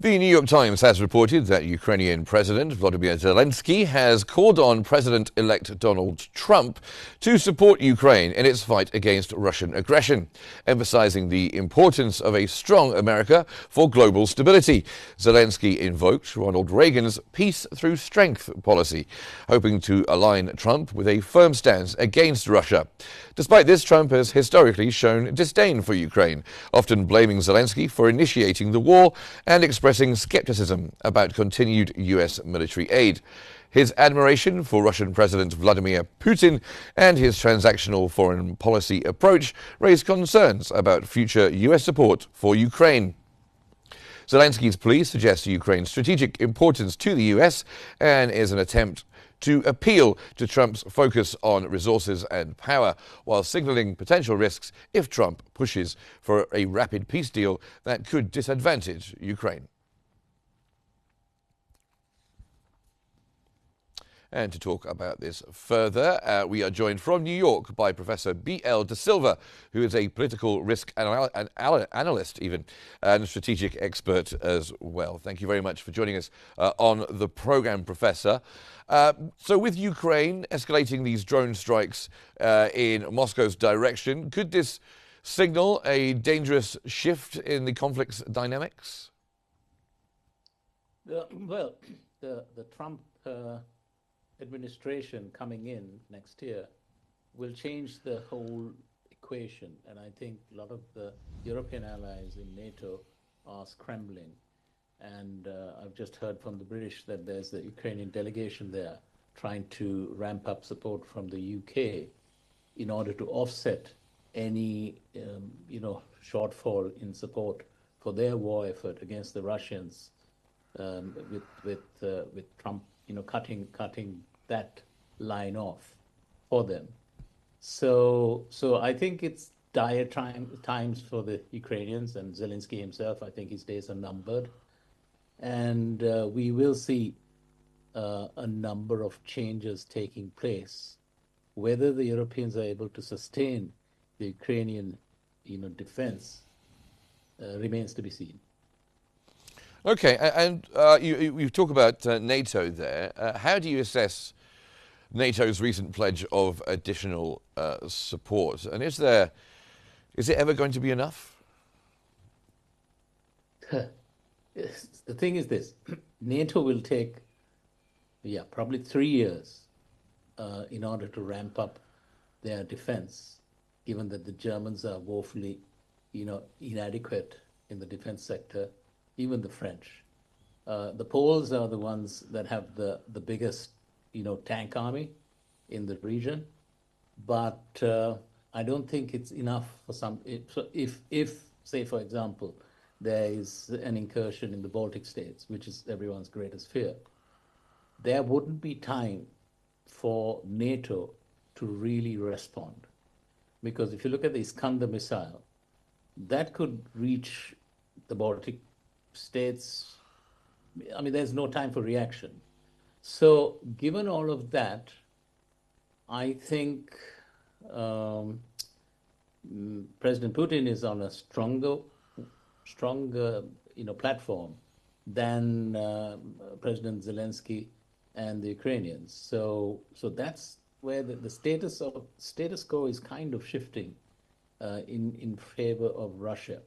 The New York Times has reported that Ukrainian President Volodymyr Zelensky has called on President-elect Donald Trump to support Ukraine in its fight against Russian aggression, emphasizing the importance of a strong America for global stability. Zelensky invoked Ronald Reagan's peace through strength policy, hoping to align Trump with a firm stance against Russia. Despite this, Trump has historically shown disdain for Ukraine, often blaming Zelensky for initiating the war and expressing skepticism about continued U.S. military aid. His admiration for Russian President Vladimir Putin and his transactional foreign policy approach raised concerns about future U.S. support for Ukraine. Zelensky's plea suggests Ukraine's strategic importance to the U.S. and is an attempt to appeal to Trump's focus on resources and power, while signaling potential risks if Trump pushes for a rapid peace deal that could disadvantage Ukraine. And to talk about this further, we are joined from New York by Professor B.L. De Silva, who is a political risk analyst and strategic expert as well. Thank you very much for joining us on the program, Professor. So with Ukraine escalating these drone strikes in Moscow's direction, could this signal a dangerous shift in the conflict's dynamics? Well, the Trump administration coming in next year will change the whole equation. And I think a lot of the European allies in NATO are scrambling. And I've just heard from the British that there's the Ukrainian delegation there trying to ramp up support from the UK in order to offset any, shortfall in support for their war effort against the Russians, with Trump, cutting that line off for them. So I think it's dire times for the Ukrainians, and Zelensky himself, I think his days are numbered. And we will see a number of changes taking place. Whether the Europeans are able to sustain the Ukrainian, defense remains to be seen. Okay, and you talk about NATO there. How do you assess NATO's recent pledge of additional support? And is it ever going to be enough? The thing is this, NATO will take, probably 3 years in order to ramp up their defense, given that the Germans are woefully, inadequate in the defense sector, even the French. The Poles are the ones that have the biggest, tank army in the region, but I don't think it's enough for some, if say, for example, there is an incursion in the Baltic states, which is everyone's greatest fear, there wouldn't be time for NATO to really respond. Because if you look at the Iskander missile, that could reach the Baltic states. I mean, there's no time for reaction. So given all of that, I think President Putin is on a stronger, platform than President Zelensky and the Ukrainians. So that's where the status quo is kind of shifting in favor of Russia.